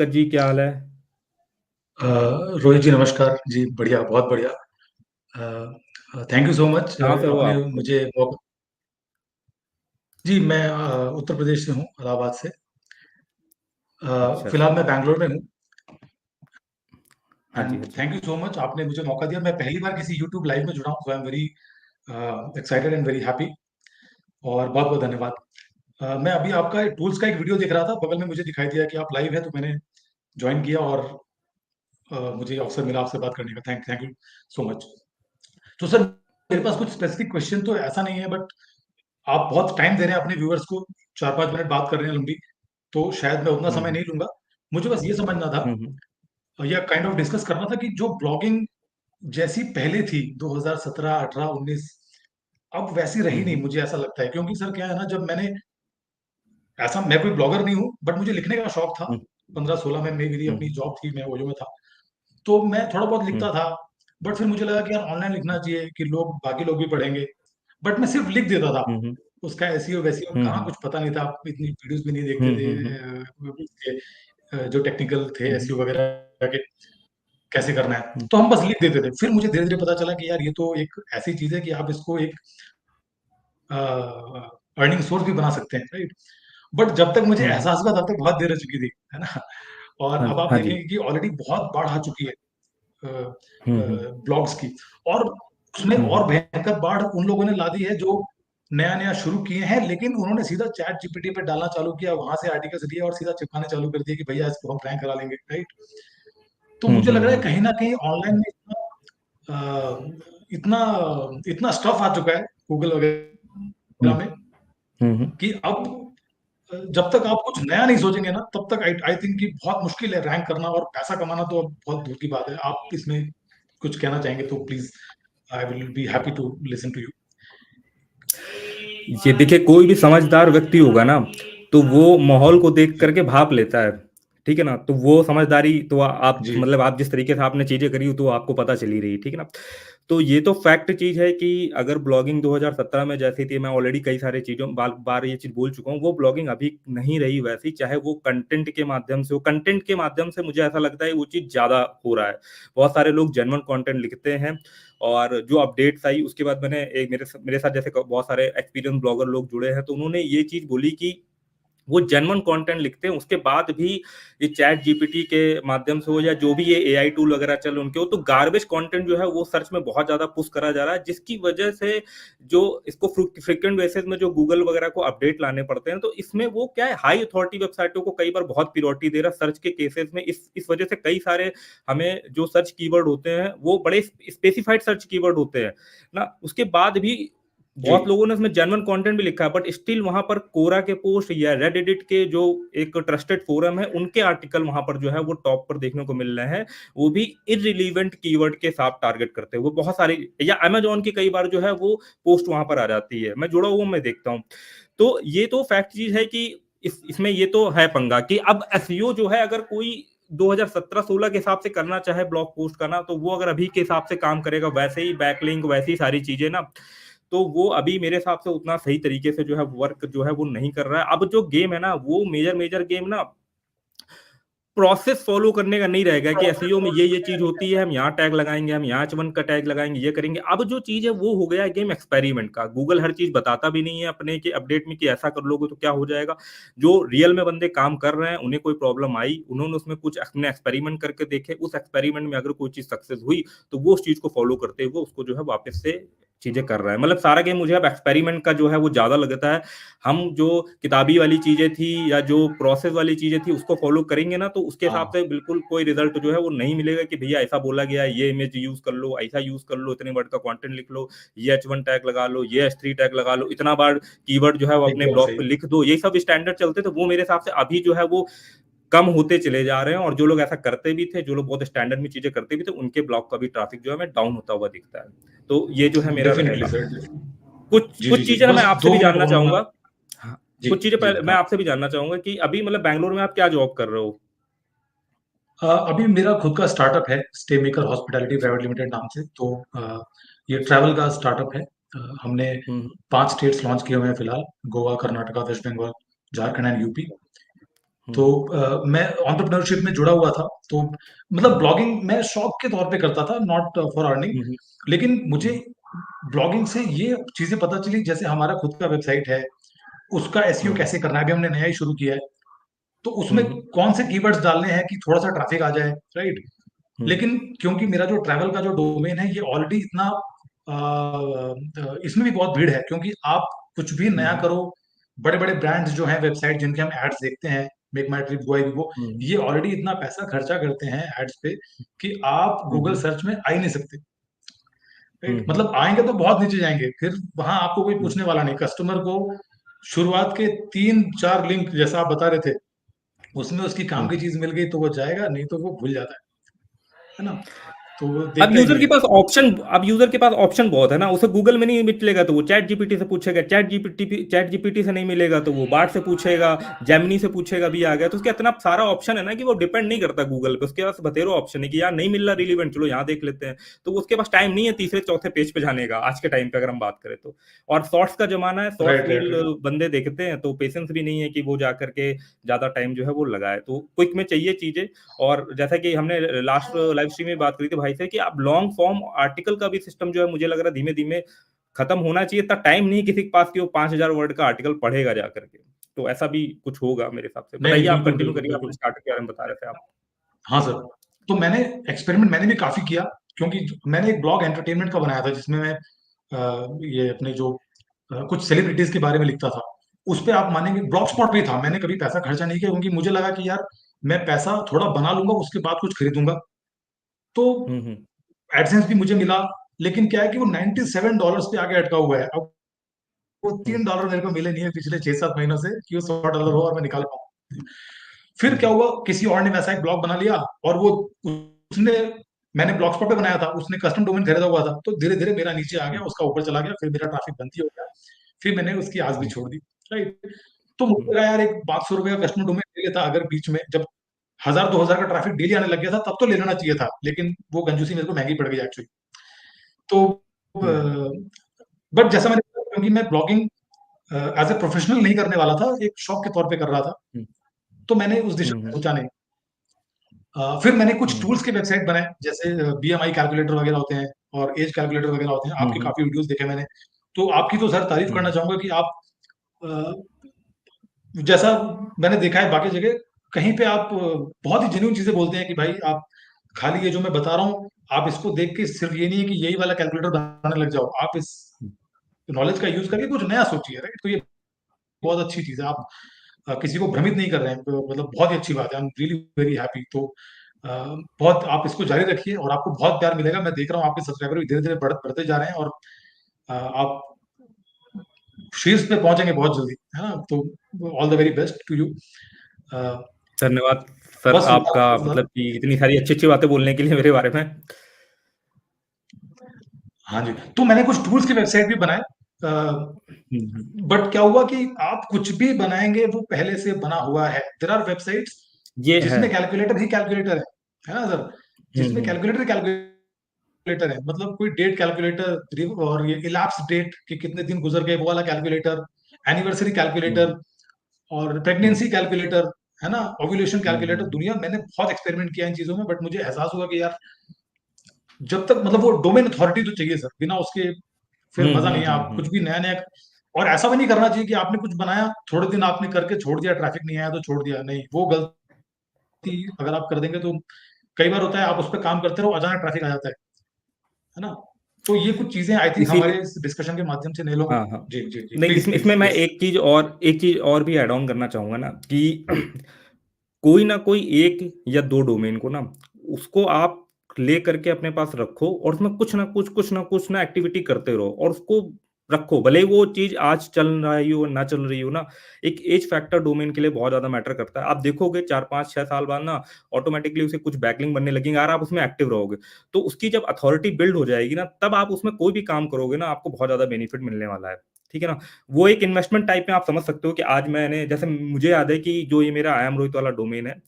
Sir जी, क्या हाल है? रोहित जी नमस्कार जी। बढ़िया, बहुत बढ़िया। Thank you so much. कहाँ से हो आपने आप? मुझे जी, मैं उत्तर प्रदेश से हूँ, इलाहाबाद से। अच्छा फिलहाल अच्छा। मैं बैंगलोर में हूँ। हाँ जी, एंड हाँ जी। थैंक यू सो मच, आपने मुझे मौका दिया। मैं पहली बार किसी यूट्यूब लाइव में जुड़ा हूँ, so I am very excited and very happy. और बहुत बहुत धन्यवाद। मैं अभी आपका टूल्स का एक वीडियो देख रहा था, बगल में मुझे दिखाई दिया कि आप लाइव है, तो मैंने ज्वाइन किया और मुझे अवसर मिला आपसे बात करने का। Thank thank you so much. तो सर, मेरे पास कुछ स्पेसिफिक क्वेश्चन तो ऐसा नहीं है, बट आप बहुत टाइम दे रहे हैं अपने व्यूअर्स को। 4-5 मिनट बात कर रहे हैं लंबी, तो शायद मैं उतना समय हम्म नहीं लूंगा। मुझे बस ये समझना था, हम्म या काइंड ऑफ डिस्कस करना था, कि जो ब्लॉगिंग जैसी पहले थी 2017, 18, 19, अब वैसी रही नहीं, हम्म मुझे ऐसा लगता है। क्योंकि सर क्या है ना, जब मैंने ऐसा, मैं कोई ब्लॉगर नहीं हूँ, बट मुझे लिखने का शौक था। हम्म 15-16 में मेरी अपनी हम्म जॉब थी, मैं ओयो में था, तो मैं थोड़ा बहुत हम्म लिखता था। बट फिर मुझे लगा कि यार ऑनलाइन लिखना चाहिए, कि लोग, बाकी लोग भी पढ़ेंगे। बट मैं सिर्फ लिख देता था। हम्म उसका एसईओ वैसीओ कहाँ, हम्म कुछ पता नहीं था। आप इतनी वीडियोस भी नहीं देखते हम्म हम्म थे उसके, जो टेक्निकल थे हम्म एसईओ वगैरह के, कैसे करना है। हम्म तो हम बस लिख देते थे। फिर मुझे धीरे धीरे पता चला कि यार ये तो एक ऐसी चीज है कि आप इसको एक अर्निंग सोर्स भी बना सकते हैं, राइट। बट जब तक मुझे हम्म एहसास हुआ, तब तक बहुत देर हो चुकी थी, है ना। और हाँ अब आप हाँ जी। देखेंगे कि ऑलरेडी बहुत बाढ़ आ चुकी है हम्म ब्लॉग्स की। और उसमें और हम्म भयंकर बाढ़ उन लोगों ने ला दी है जो नया नया शुरू किए हैं, लेकिन उन्होंने सीधा चैट जीपीटी पे डालना चालू किया, वहां से आर्टिकल्स लिए और सीधा चिपकाने चालू कर दिया कि भैया इसको हम रैंक करा लेंगे, राइट। तो मुझे लग रहा है हम्म कहीं ना कहीं ऑनलाइन में इतना इतना स्टफ आ चुका है गूगल हम्म वगैरह में, हम्म कि अब जब तक आप कुछ नया नहीं सोचेंगे ना, तब तक आई आई थिंक कि बहुत मुश्किल है रैंक करना, और पैसा कमाना तो अब बहुत दूर की बात है। आप इसमें कुछ कहना चाहेंगे तो please, I will be happy to listen to you. ये देखिए, कोई भी समझदार व्यक्ति होगा ना, तो वो माहौल को देख जी करके भाप लेता है। ठीक है ना? तो वो समझदारी तो आप जी मतलब आप जिस तरीके से आपने चीजें करी तो आपको पता चली रही, ठीक है ना? तो ये तो फैक्ट चीज है कि अगर ब्लॉगिंग 2017 में जैसी थी, मैं ऑलरेडी कई सारे चीजों बार ये चीज बोल चुका हूँ, वो ब्लॉगिंग अभी नहीं रही वैसी। चाहे वो कंटेंट के माध्यम से हो, कंटेंट के माध्यम से मुझे ऐसा लगता है वो चीज ज्यादा हो रहा है। बहुत सारे लोग जेन्युइन कंटेंट लिखते हैं, और जो अपडेट्स आई उसके बाद मैंने एक मेरे साथ जैसे बहुत सारे एक्सपीरियंस ब्लॉगर लोग जुड़े हैं, तो उन्होंने ये चीज बोली कि वो जेन्युइन कंटेंट लिखते हैं, उसके बाद भी ये चैट जीपीटी के माध्यम से हो या जो भी ये एआई टूल वगैरह चल उनके हो, तो गार्बेज कंटेंट जो है वो सर्च में बहुत ज्यादा पुश करा जा रहा है, जिसकी वजह से जो इसको फ्रिक्वेंट बेसिस में जो गूगल वगैरह को अपडेट लाने पड़ते हैं, तो इसमें वो क्या है, हाई अथॉरिटी वेबसाइटों को कई बार बहुत प्रियोरिटी दे रहा है सर्च के केसेस में। इस वजह से कई सारे हमें जो सर्च कीवर्ड होते हैं वो बड़े स्पेसिफाइड सर्च कीवर्ड होते हैं ना, उसके बाद भी जी बहुत लोगों ने उसमें जेन्युइन कंटेंट भी लिखा है, बट स्टिल वहां पर कोरा के पोस्ट या रेडिट के जो एक ट्रस्टेड फोरम है उनके आर्टिकल वहां पर जो है वो टॉप पर देखने को मिल रहे हैं, वो भी इररिलीवेंट कीवर्ड के साथ टारगेट करते हुए बहुत सारी। या अमेजोन की कई बार जो है वो पोस्ट वहां पर आ जाती है, मैं जुड़ा हुआ मैं देखता हूँ। तो ये तो फैक्ट चीज है कि इसमें ये तो है पंगा कि अब एसईओ जो है, अगर कोई 2017-16 के हिसाब से करना चाहे ब्लॉग पोस्ट करना, तो वो अगर अभी के हिसाब से काम करेगा वैसे ही बैकलिंक वैसी सारी चीजें ना, तो वो अभी मेरे हिसाब से उतना सही तरीके से जो है वर्क जो है वो नहीं कर रहा है। अब जो गेम है ना, वो मेजर मेजर गेम ना प्रोसेस फॉलो करने का नहीं रहेगा कि एसईओ में ये चीज होती है, हम यहाँ टैग लगाएंगे, हम यहाँ H1 का टैग लगाएंगे, ये करेंगे। अब जो चीज है वो हो गया है गेम एक्सपेरिमेंट का। गूगल हर चीज बताता भी नहीं है अपने के अपडेट में कि ऐसा कर लोगे तो क्या हो जाएगा। जो रियल में बंदे काम कर रहे हैं उन्हें कोई प्रॉब्लम आई, उन्होंने उसमें कुछ अपने एक्सपेरिमेंट करके देखे, उस एक्सपेरिमेंट में अगर कोई चीज सक्सेस हुई तो वो उस चीज को फॉलो करते हुए उसको जो है वापस से चीजें कर रहा है। मतलब सारा गेम मुझे अब एक्सपेरिमेंट का जो है वो ज्यादा लगता है। हम जो किताबी वाली चीजें थी या जो प्रोसेस वाली चीजें थी उसको फॉलो करेंगे ना, तो उसके हिसाब हाँ, से बिल्कुल कोई रिजल्ट जो है वो नहीं मिलेगा कि भैया ऐसा बोला गया है, ये इमेज यूज कर लो, ऐसा यूज कर लो, इतने वर्ड का कंटेंट लिख लो, ये H1 टैग लगा लो, ये H3 टैग लगा लो, इतना बार कीवर्ड जो है वो अपने एकदम ब्लॉग सही। पे लिख दो, ये सब स्टैंडर्ड चलते थे। वो मेरे हिसाब से अभी जो है वो कम होते चले जा रहे हैं, और जो लोग ऐसा करते भी थे, जो लोग बहुत स्टैंडर्ड में चीजें करते भी थे, उनके ब्लॉग का भी ट्रैफिक जो है डाउन होता हुआ दिखता है। तो ये जो है मेरा डेफिनेटली रहेगा। सर। कुछ जी जी कुछ जी, चीजें ना मैं बस आपसे दो भी मिनट जानना बोलूंगा। चाहूंगा। हाँ, जी कुछ चीजें जी, पहले मैं हाँ। आपसे भी जानना चाहूंगा कि अभी मतलब बैंगलोर में आप क्या जॉब कर रहे हो? अभी मेरा खुद का स्टार्टअप है, stay maker hospitality private limited नाम से। तो ये ट्रैवल का स्टार्टअप है। हमने हम्म 5 स्टेट्स लॉन्च किए हुए हैं फिलहाल: Goa, Karnataka, West Bengal, Jharkhand and UP. तो मैं एंटरप्रेन्योरशिप में जुड़ा हुआ था, तो मतलब ब्लॉगिंग मैं शौक के तौर पे करता था, नॉट फॉर अर्निंग। हम्म, लेकिन मुझे हम्म, ब्लॉगिंग से ये चीजें पता चली, जैसे हमारा खुद का वेबसाइट है, उसका एसईओ हम्म, कैसे करना है, अभी हमने नया ही शुरू किया है, तो उसमें हम्म, कौन से कीवर्ड्स डालने हैं कि थोड़ा सा ट्रैफिक आ जाए, राइट। हम्म, लेकिन क्योंकि मेरा जो ट्रैवल का जो डोमेन है, ये ऑलरेडी इतना इसमें भी बहुत भीड़ है, क्योंकि आप कुछ भी नया हम्म, करो, बड़े बड़े ब्रांड्स जो हैं, वेबसाइट जिनके हम एड्स देखते हैं, मेक माई ट्रिप, गो वो, हम्म, ये ऑलरेडी इतना पैसा खर्चा करते हैं एड्स पे कि आप गूगल हम्म, सर्च में आ ही नहीं सकते, राइट। हम्म, मतलब आएंगे तो बहुत नीचे जाएंगे, फिर वहां आपको कोई हम्म, पूछने वाला नहीं, कस्टमर को शुरुआत के 3-4 लिंक जैसा आप बता रहे थे, उसमें उसकी काम की हम्म। चीज मिल गई तो वो जाएगा, नहीं तो वो भूल जाता है ना, तो वो अब देखता ही यूजर नहीं के है। पास ऑप्शन अब यूजर के पास ऑप्शन बहुत है ना, उसे गूगल में नहीं मिलेगा तो वो चैट जीपीटी से पूछेगा, चैट जीपीटी से नहीं मिलेगा तो वो बार्ड से पूछेगा, जेमिनी से पूछेगा, भी आ गया तो उसके इतना सारा ऑप्शन है ना कि वो डिपेंड नहीं करता गूगल पे, उसके पास बतेरो ऑप्शन है कि यार नहीं मिल रहा रिलीवेंट, चलो यहाँ देख लेते हैं। तो उसके पास टाइम नहीं है तीसरे चौथे पेज पे जाने का आज के टाइम पे, अगर हम बात करें तो। और शॉर्ट्स का जमाना है, shorts right, right, reel right. बंदे देखते हैं तो पेशेंस भी नहीं है कि वो जा करके ज्यादा टाइम जो है वो लगाए, तो क्विक में चाहिए चीजें। और जैसा कि हमने लास्ट लाइव स्ट्रीम में बात करी थी भाई से कि आप लॉन्ग फॉर्म आर्टिकल का भी सिस्टम जो है मुझे लग रहा है धीमे धीमे खत्म होना चाहिए, इतना टाइम नहीं किसी के पास कि वो 5,000 वर्ड का आर्टिकल पढ़ेगा जा करके। तो ऐसा भी कुछ होगा मेरे हिसाब से। नहीं, नहीं, बताइए, आप बिल्कुल, कंटिन्यू बिल्कुल, करिए, बिल्कुल। आपने स्टार्ट के बारे में बता रहे थे आप। हाँ सर, तो मैंने एक्सपेरिमेंट मैंने भी काफी किया, क्योंकि मैंने एक ब्लॉग एंटरटेनमेंट का बनाया था, जिसमें मैं ये अपने जो कुछ सेलिब्रिटीज के बारे में लिखता था। उस पे आप मानेंगे, ब्लॉग स्पॉट पे था, मैंने कभी पैसा खर्चा नहीं किया, क्योंकि मुझे लगा कि यार मैं पैसा थोड़ा बना लूंगा, उसके बाद कुछ खरीदूंगा। तो हम्म, एडसेंस भी मुझे मिला, लेकिन क्या है कि वो $97 पे आगे अटका हुआ है। अब वो हम्म, $3 मेरे को मिले नहीं है पिछले 6-7 महीनों से कि वो $100 हो और मैं निकाल पाऊँ। फिर क्या हम्म, हुआ, किसी और ने वैसा एक ब्लॉग बना लिया, और वो उसने मैंने ब्लॉग स्पॉट पे बनाया था, उसने कस्टम डोमेन खरीदा हुआ था, तो धीरे धीरे मेरा नीचे आ गया, हम्म, उसका ऊपर चला गया, फिर मेरा ट्रैफिक बंद ही हो गया। फिर मैंने उसकी आस भी हम्म, छोड़ दी, राइट। तो मुझे हम्म, लगा यार, एक 500 रुपये का कस्टम डोमेन ले लेता, अगर बीच में जब 1000-2000 का ट्रैफिक डेली आने लग गया था, तब तो ले लेना चाहिए था, लेकिन वो कंजूसी मेरे को महंगी पड़ गई एक्चुअली। तो हम्म, बट जैसा मैंने कहा, क्योंकि मैं ब्लॉगिंग एज ए प्रोफेशनल नहीं करने वाला था, एक शौक के तौर पे कर रहा था, तो मैंने उस दिशा में हम्म, सोचा नहीं। फिर मैंने कुछ हम्म, टूल्स के वेबसाइट बनाए, जैसे बीएमआई कैलकुलेटर वगैरह होते हैं, और एज कैलकुलेटर वगैरह होते हैं, आपके हम्म, काफी वीडियोस देखे मैंने। तो आपकी तो सर तारीफ करना हम्म, चाहूंगा कि आप जैसा मैंने देखा है बाकी जगह, कहीं पे आप बहुत ही जेन्युइन चीजें बोलते हैं कि भाई आप खाली ये जो मैं बता रहा हूँ, आप इसको देख के सिर्फ ये नहीं है कि यही वाला कैलकुलेटर बनाने लग जाओ, आप इस नॉलेज का यूज करके कुछ नया सोचिए, राइट। तो ये बहुत अच्छी चीज है, आप किसी को भ्रमित नहीं कर रहे हैं, तो मतलब बहुत ही अच्छी बात है, I am really very happy. तो बहुत आप इसको जारी रखिए, और आपको बहुत प्यार मिलेगा, मैं देख रहा हूँ आपके सब्सक्राइबर भी धीरे धीरे बढ़ते जा रहे हैं, और आप शीर्ष पे पहुंचेंगे बहुत जल्दी, है ना। तो all the very best to you. धन्यवाद सर बस आपका, सर, मतलब कि इतनी सारी अच्छी अच्छी बातें बोलने के लिए मेरे बारे में। हाँ जी, तो मैंने कुछ टूल्स की वेबसाइट भी बनाए, हम्म, बट क्या हुआ कि आप कुछ भी बनाएंगे वो पहले से बना हुआ है। देयर आर वेबसाइट्स ये है। जिसमें कैलकुलेटर ही कैलकुलेटर है ना सर, जिसमें हम्म, कैलकुलेटर ही कैलकुलेटर है, मतलब कोई डेट कैलकुलेटर, और ये इलैप्स डेट कि कितने दिन गुजर गए वो वाला कैलकुलेटर, एनिवर्सरी हम्म, कैलकुलेटर, और हम्म, प्रेगनेंसी कैलकुलेटर, है ना, ओव्यूलेशन कैलकुलेटर। हम्म, दुनिया, मैंने बहुत एक्सपेरिमेंट किया इन चीजों में, बट मुझे एहसास हुआ कि यार जब तक मतलब वो डोमेन अथॉरिटी तो चाहिए सर, बिना उसके फिर हम्म, मजा नहीं हम्म, है। आप कुछ भी नया नया, और ऐसा भी नहीं करना चाहिए कि आपने कुछ बनाया, थोड़े दिन आपने करके छोड़ दिया, ट्रैफिक नहीं आया तो छोड़ दिया, नहीं, वो गलती अगर आप कर देंगे तो कई बार होता है, आप उस पर काम करते रहो, अचानक ट्रैफिक आ जाता है ना। तो ये कुछ चीजें आई थिंक इसी हमारे इस डिस्कशन के माध्यम से नए लोग। हाँ, हाँ। जी, जी, जी, नहीं, प्लीज, इसमें प्लीज, इसमें मैं यस। एक चीज और भी ऐड ऑन करना चाहूंगा ना कि कोई ना कोई एक या दो डोमेन को ना, उसको आप ले करके अपने पास रखो और उसमें कुछ ना एक्टिविटी करते रहो और उसको रखो, भले ही वो चीज आज चल रही हो ना चल रही हो ना। एक एज फैक्टर डोमेन के लिए बहुत ज्यादा मैटर करता है। आप देखोगे 4 5 6 साल बाद ना ऑटोमेटिकली उसे कुछ बैकलिंग बनने लगेंगे, अगर आप उसमें एक्टिव रहोगे। तो उसकी जब अथॉरिटी बिल्ड हो जाएगी ना, तब आप उसमें कोई भी काम करोगे ना, आपको बहुत ज्यादा बेनिफिट मिलने वाला है। ठीक है ना। वो एक इन्वेस्टमेंट टाइप में आप समझ सकते हो कि आज मैंने, जैसे मुझे याद है कि जो ये मेरा आई एम रोहित वाला डोमेन है,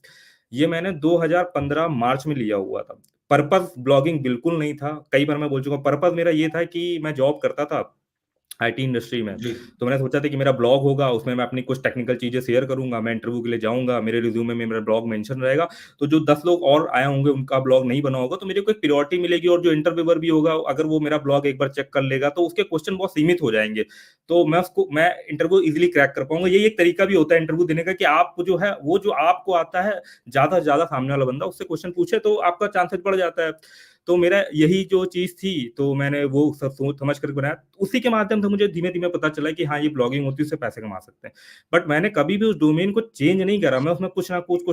ये मैंने 2015 मार्च में लिया हुआ था। पर्पस ब्लॉगिंग बिल्कुल नहीं था, कई बार मैं बोल चुका हूं, पर्पस मेरा ये था कि मैं जॉब करता था, आईटी इंडस्ट्री में। जी। तो मैंने सोचा था कि मेरा ब्लॉग होगा, उसमें मैं अपनी कुछ टेक्निकल चीज़ें शेयर करूँगा, मैं इंटरव्यू के लिए जाऊँगा, मेरे रिज़्यूमे में मेरा ब्लॉग मेंशन रहेगा, तो जो 10 लोग और आए होंगे उनका ब्लॉग नहीं बना होगा, तो मेरे को एक प्रायोरिटी मिलेगी और जो इंटरव्यूअर भी होगा, अगर वो मेरा ब्लॉग एक बार चेक कर लेगा, तो उसके क्वेश्चन बहुत सीमित हो जाएँगे। तो मैं इंटरव्यू ईज़िली क्रैक कर पाऊँगा। यही एक तरीका भी होता है इंटरव्यू देने का कि आप जो है, वो जो आपको आता है, ज़्यादा से ज़्यादा सामने वाला बंदा उससे क्वेश्चन पूछे, तो आपका चांसेस बढ़ जाता है। तो मेरा यही जो चीज़ थी, तो मैंने वो सब सोच समझ कर बनाया। उसी के माध्यम से मुझे धीमे-धीमे पता चला कि हाँ, ये ब्लॉगिंग होती है, उससे पैसे कमा सकते हैं। बट मैंने कभी भी उस डोमेन को चेंज नहीं करा, मैं उसमें कुछ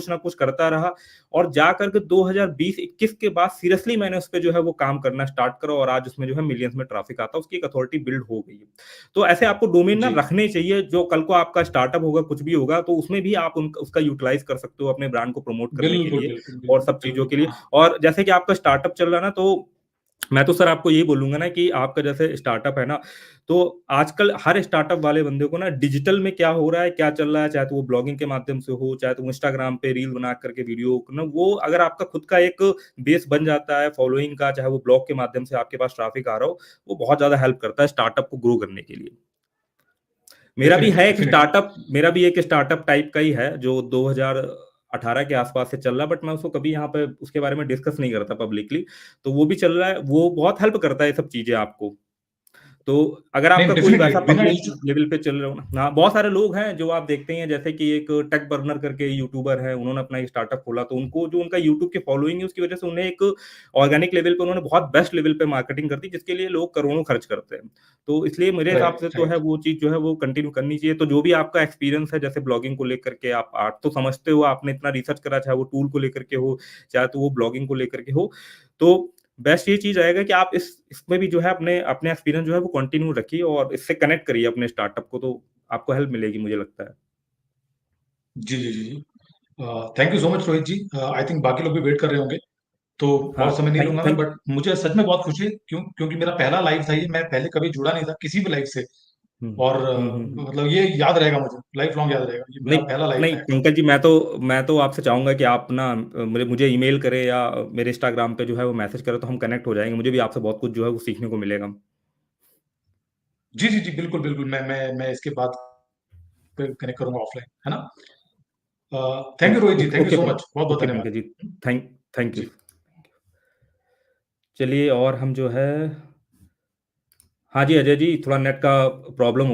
ना कुछ करता रहा और जा कर के 2020-21 के बाद सीरियसली मैंने उस पे जो है वो काम करना स्टार्ट करा और आज उसमें जो है मिलियंस में ट्रैफिक आता है, उसकी एक अथॉरिटी बिल्ड हो गई है। तो ऐसे आपको डोमेन ना जी। रखने चाहिए, जो कल को आपका स्टार्टअप होगा, कुछ भी होगा, तो उसमें भी आप उसका यूटिलाइज़ कर सकते हो अपने ब्रांड को प्रमोट करने के बिल्कुल, लिए बिल्कुल, और बिल्कुल, सब चीज़ों बिल्कुल। के लिए। हाँ। और जैसे कि आपका स्टार्टअप चल रहा है ना, तो मैं तो सर आपको यही बोलूँगा ना कि आपका जैसे स्टार्टअप है ना, तो आजकल हर स्टार्टअप वाले बंदे को ना डिजिटल में क्या हो रहा है, क्या चल रहा है, चाहे तो वो ब्लॉगिंग के माध्यम से हो, चाहे तो वो इंस्टाग्राम पे रील बना करके वीडियो ना, वो अगर आपका खुद का एक बेस बन जाता है फॉलोइंग का, चाहे वो ब्लॉग के माध्यम से आपके पास ट्रैफिक आ रहा हो, वो बहुत ज़्यादा हेल्प करता है स्टार्टअप को ग्रो करने के लिए। Definitely, definitely. मेरा भी एक स्टार्टअप टाइप का ही है जो 2018 के आसपास से चल रहा है, बट मैं उसको कभी यहाँ पे उसके बारे में डिस्कस नहीं करता पब्लिकली। तो वो भी चल रहा है, वो बहुत हेल्प करता है ये सब चीज़ें आपको। तो अगर नहीं, आपका कोई डेफ़िनिटली वैसा बिना पब्लिक इस लेवल पे चल रहा हो ना, हाँ, बहुत सारे लोग हैं जो आप देखते हैं जैसे कि एक टेक बर्नर करके यूट्यूबर है, उन्होंने अपना एक स्टार्टअप खोला, तो उनको जो उनका यूट्यूब की फॉलोइंग है उसकी वजह से उन्हें एक ऑर्गेनिक लेवल पे उन्होंने बहुत बेस्ट लेवल पे मार्केटिंग कर दी, जिसके लिए लोग करोड़ों खर्च करते हैं। तो इसलिए मेरे हिसाब राइट, से तो है राइट। वो चीज़ जो है वो कंटिन्यू करनी चाहिए। तो जो भी आपका एक्सपीरियंस है जैसे ब्लॉगिंग को लेकर के आप तो समझते हो, आपने इतना रिसर्च करा, चाहे वो टूल को लेकर के हो, चाहे तो वो ब्लॉगिंग को लेकर के हो। तो बेस्ट ये चीज़ रहेगा कि आप इसमें भी जो है अपने अपने एक्सपीरियंस जो है वो कंटिन्यू रखिए और इससे कनेक्ट करिए अपने स्टार्टअप को, तो आपको हेल्प मिलेगी मुझे लगता है। जी, जी, जी, जी। Thank you so much Rohit ji. I think बाकी लोग भी वेट कर रहे होंगे, तो हाँ, और समय नहीं थैंक लूँगा मैं, थैंक बट मुझे सच में बहुत खुशी है क्योंकि मेरा पहला लाइव था ये, मैं पहले कभी जुड़ा नहीं था किसी भी लाइव से। हुँ, और हुँ। मतलब ये याद रहेगा मुझे, लाइफ लॉन्ग याद रहेगा। ये मेरा नहीं, पहला लाइव नहीं था एक्चुअली। पंकज जी, मैं तो आपसे चाहूँगा कि आप ना मुझे ईमेल करें या मेरे इंस्टाग्राम पे जो है वो मैसेज करें, तो हम कनेक्ट हो जाएँगे। मुझे भी आपसे बहुत कुछ जो है वो सीखने को मिलेगा। जी, जी, जी, बिल्कुल, बिल्कुल। मैं इसके बाद फिर कनेक्ट करूँगा ऑफलाइन, है ना? Thank you Rohit ji, thank you so much. बहुत-बहुत ओके धन्यवाद। Pankaj ji, thank thank you. जी। चलिए और हम जो है हाँ जी, अजय जी, थोड़ा नेट का प्रॉब्लम